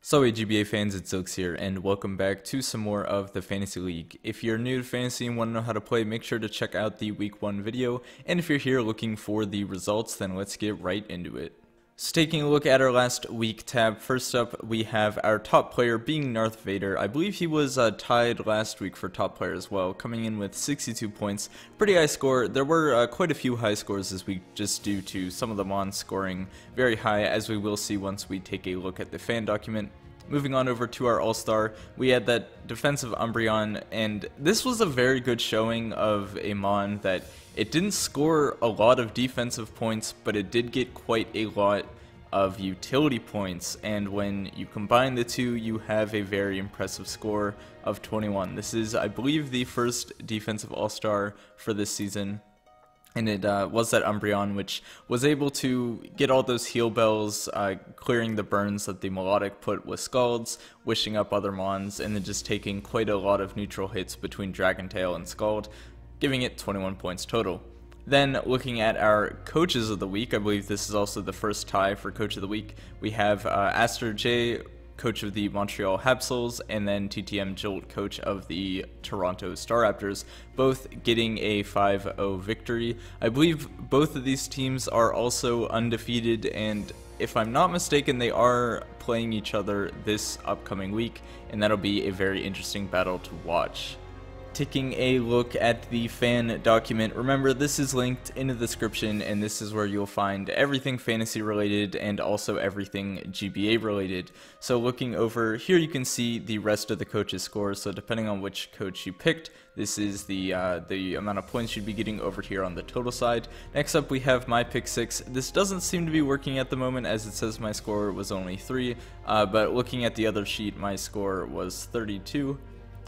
So hey GBA fans, it's Xilicks here, and welcome back to some more of the Fantasy League. If you're new to Fantasy and want to know how to play, make sure to check out the Week 1 video, and if you're here looking for the results, then let's get right into it. So taking a look at our last week tab, first up we have our top player being Darth Vader. I believe he was tied last week for top player as well, coming in with 62 points. Pretty high score. There were quite a few high scores this week just due to some of them on scoring very high, as we will see once we take a look at the fan document. Moving on over to our All-Star, we had that defensive Umbreon, and this was a very good showing of a Mon that it didn't score a lot of defensive points, but it did get quite a lot of utility points, and when you combine the two, you have a very impressive score of 21. This is, I believe, the first defensive All-Star for this season. And it was that Umbreon, which was able to get all those heal bells, clearing the burns that the Melodic put with Scalds, wishing up other Mons, and then just taking quite a lot of neutral hits between Dragon Tail and Scald, giving it 21 points total. Then, looking at our Coaches of the Week, I believe this is also the first tie for Coach of the Week. We have Aster J, Coach of the Montreal Habsels, and then TTM Jolt, Coach of the Toronto Staraptors, both getting a 5-0 victory. I believe both of these teams are also undefeated, and if I'm not mistaken, they are playing each other this upcoming week, and that'll be a very interesting battle to watch. Taking a look at the fan document, remember this is linked in the description, and this is where you'll find everything fantasy related and also everything GBA related. So looking over here, you can see the rest of the coaches' scores. So depending on which coach you picked, this is the amount of points you'd be getting over here on the total side. Next up, we have my pick 6. This doesn't seem to be working at the moment, as it says my score was only 3, but looking at the other sheet, my score was 32.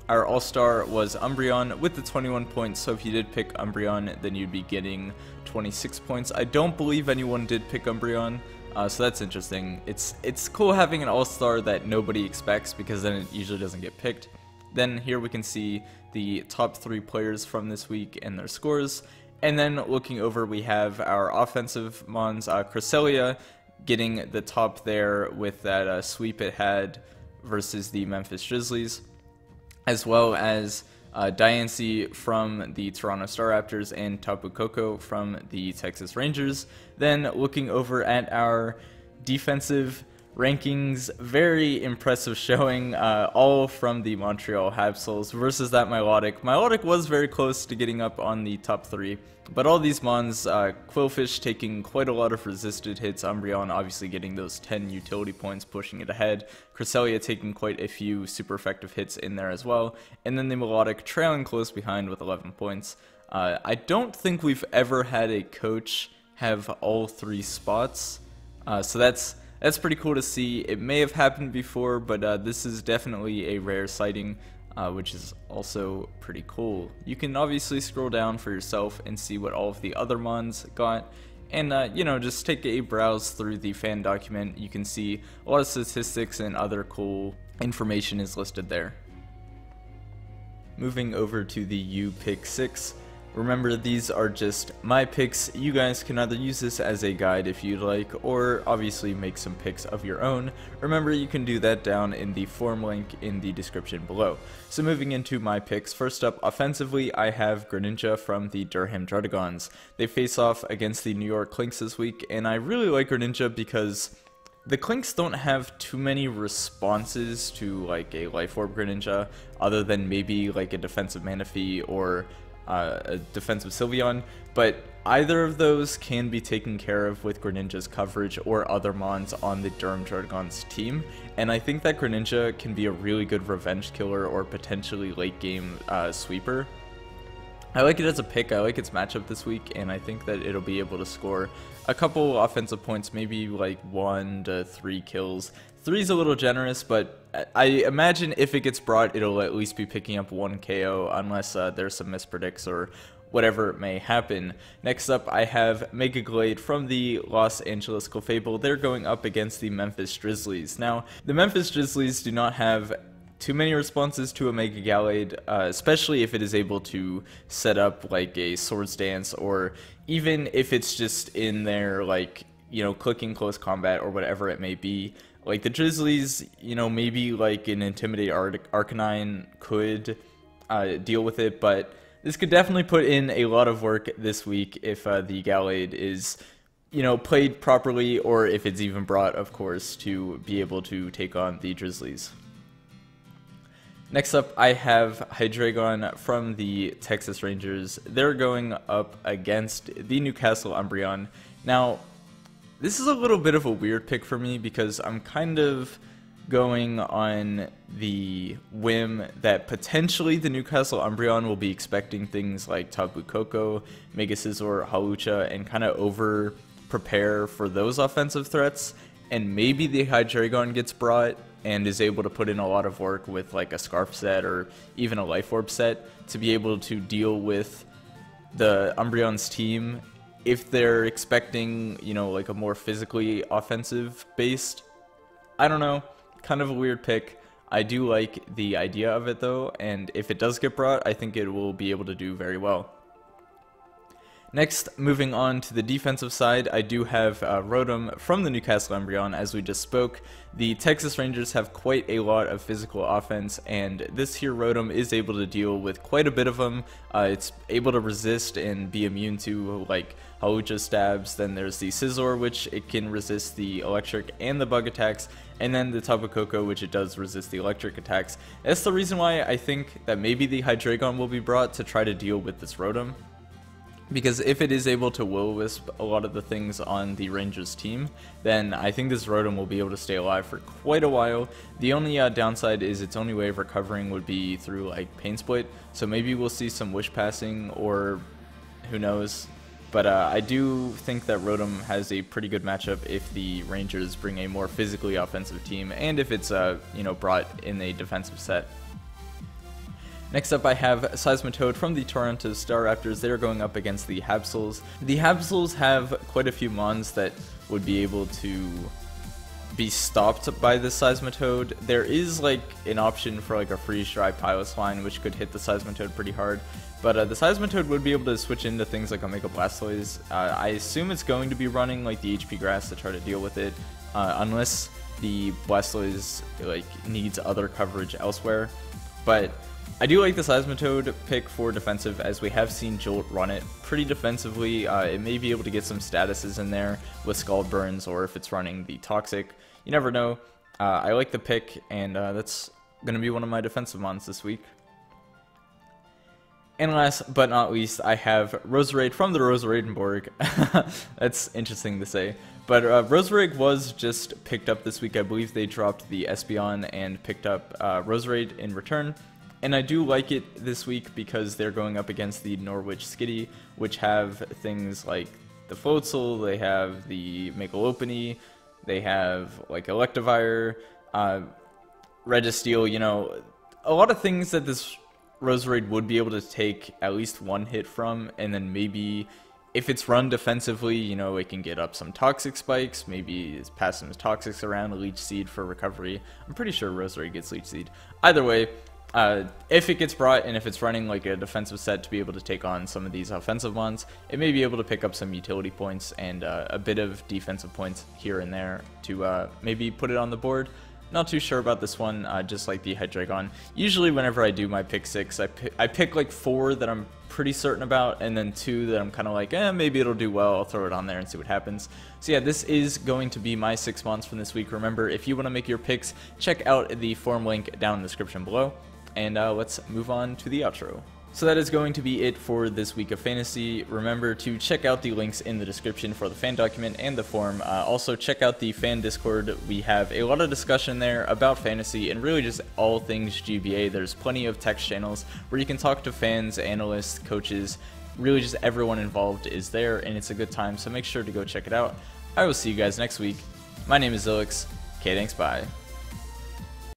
Our All-Star was Umbreon with the 21 points, so if you did pick Umbreon, then you'd be getting 26 points. I don't believe anyone did pick Umbreon, so that's interesting. It's cool having an All-Star that nobody expects, because then it usually doesn't get picked. Then here we can see the top 3 players from this week and their scores. And then looking over, we have our offensive Mons, Cresselia getting the top there with that sweep it had versus the Memphis Grizzlies, as well as Diancie from the Toronto Staraptors and Tapu Koko from the Texas Rangers. Then looking over at our defensive rankings, very impressive showing, all from the Montreal Habsels versus that Milotic. Milotic was very close to getting up on the top 3, but all these Mons, Quillfish taking quite a lot of resisted hits, Umbreon obviously getting those 10 utility points, pushing it ahead, Cresselia taking quite a few super effective hits in there as well, and then the Melodic trailing close behind with 11 points. I don't think we've ever had a coach have all 3 spots, so that's pretty cool to see. It may have happened before, but this is definitely a rare sighting, which is also pretty cool. You can obviously scroll down for yourself and see what all of the other Mons got, and you know, just take a browse through the fan document. You can see a lot of statistics and other cool information is listed there. Moving over to the U pick 6. Remember, these are just my picks. You guys can either use this as a guide if you'd like, or obviously make some picks of your own. Remember, you can do that down in the form link in the description below. So moving into my picks, first up, offensively, I have Greninja from the Durham Druddigons. They face off against the New York Clinks this week, and I really like Greninja because the Clinks don't have too many responses to like a Life Orb Greninja, other than maybe like a defensive Manaphy or a defensive Sylveon, but either of those can be taken care of with Greninja's coverage or other Mons on the Durham Druddigons team, and I think that Greninja can be a really good revenge killer or potentially late game sweeper. I like it as a pick. I like its matchup this week, and I think that it'll be able to score a couple offensive points, maybe like 1 to 3 kills. 3 is a little generous, but I imagine if it gets brought, it'll at least be picking up 1 KO, unless there's some mispredicts or whatever may happen. Next up, I have Mega Glade from the Los Angeles Clefable. They're going up against the Memphis Grizzlies. Now, the Memphis Grizzlies do not have too many responses to a Mega Gallade, especially if it is able to set up like a Swords Dance, or even if it's just in there like, you know, clicking close combat or whatever it may be. Like the Drizzlies, you know, maybe like an Intimidate Arcanine could deal with it, but this could definitely put in a lot of work this week if the Gallade is, you know, played properly, or if it's even brought, of course, to be able to take on the Drizzlies. Next up, I have Hydreigon from the Texas Rangers. They're going up against the Newcastle Umbreon. Now, this is a little bit of a weird pick for me because I'm kind of going on the whim that potentially the Newcastle Umbreon will be expecting things like Tapu Koko, Mega Scizor, Hawlucha, and kind of over prepare for those offensive threats, and maybe the Hydreigon gets brought and is able to put in a lot of work with like a Scarf set or even a Life Orb set to be able to deal with the Umbreon's team if they're expecting, you know, like a more physically offensive based. I don't know, kind of a weird pick. I do like the idea of it though, and if it does get brought, I think it will be able to do very well. Next, moving on to the defensive side, I do have Rotom from the Newcastle Umbreon, as we just spoke. The Texas Rangers have quite a lot of physical offense, and this here Rotom is able to deal with quite a bit of them. It's able to resist and be immune to, like, Hawlucha stabs. Then there's the Scizor, which it can resist the electric and the bug attacks, and then the Tapu Koko, which it does resist the electric attacks. That's the reason why I think that maybe the Hydreigon will be brought to try to deal with this Rotom. Because if it is able to Will-O-Wisp a lot of the things on the Rangers team, then I think this Rotom will be able to stay alive for quite a while. The only downside is its only way of recovering would be through like Pain Split, so maybe we'll see some Wish Passing, or who knows. But I do think that Rotom has a pretty good matchup if the Rangers bring a more physically offensive team, and if it's you know, brought in a defensive set. Next up, I have Seismitoad from the Toronto Staraptors. They're going up against the Habsels. The Habsels have quite a few mons that would be able to be stopped by the Seismitoad. There is like an option for like a Freeze Dry Pilot line, which could hit the Seismitoad pretty hard. But the Seismitoad would be able to switch into things like Omega Blastoise. I assume it's going to be running like the HP Grass to try to deal with it, unless the Blastoise like needs other coverage elsewhere. But I do like the Seismitoad pick for defensive, as we have seen Jolt run it pretty defensively. It may be able to get some statuses in there with Scald Burns, or if it's running the Toxic. You never know. I like the pick, and that's going to be one of my defensive mons this week. And last but not least, I have Roserade from the Roseradenborg. That's interesting to say. But Roserade was just picked up this week. I believe they dropped the Espeon and picked up Roserade in return. And I do like it this week because they're going up against the Norwich Skitty, which have things like the Floatzel, they have the Megalopony, they have like Electivire, Registeel, you know, a lot of things that this Roserade would be able to take at least one hit from, and then maybe if it's run defensively, you know, it can get up some Toxic Spikes, maybe pass some Toxics around, Leech Seed for recovery. I'm pretty sure Roserade gets Leech Seed. Either way, if it gets brought, and if it's running like a defensive set to be able to take on some of these offensive ones, it may be able to pick up some utility points and a bit of defensive points here and there to maybe put it on the board. Not too sure about this one, just like the Hydreigon. Usually whenever I do my pick 6, I pick like 4 that I'm pretty certain about, and then 2 that I'm kind of like, maybe it'll do well, I'll throw it on there and see what happens. So yeah, this is going to be my 6 mons from this week. Remember, if you want to make your picks, check out the form link down in the description below. And let's move on to the outro. So that is going to be it for this week of fantasy. Remember to check out the links in the description for the fan document and the forum. Also check out the fan Discord. We have a lot of discussion there about fantasy and really just all things GBA. There's plenty of text channels where you can talk to fans, analysts, coaches. Really just everyone involved is there, and it's a good time, so make sure to go check it out. I will see you guys next week. My name is Xilicks. Okay, thanks, bye.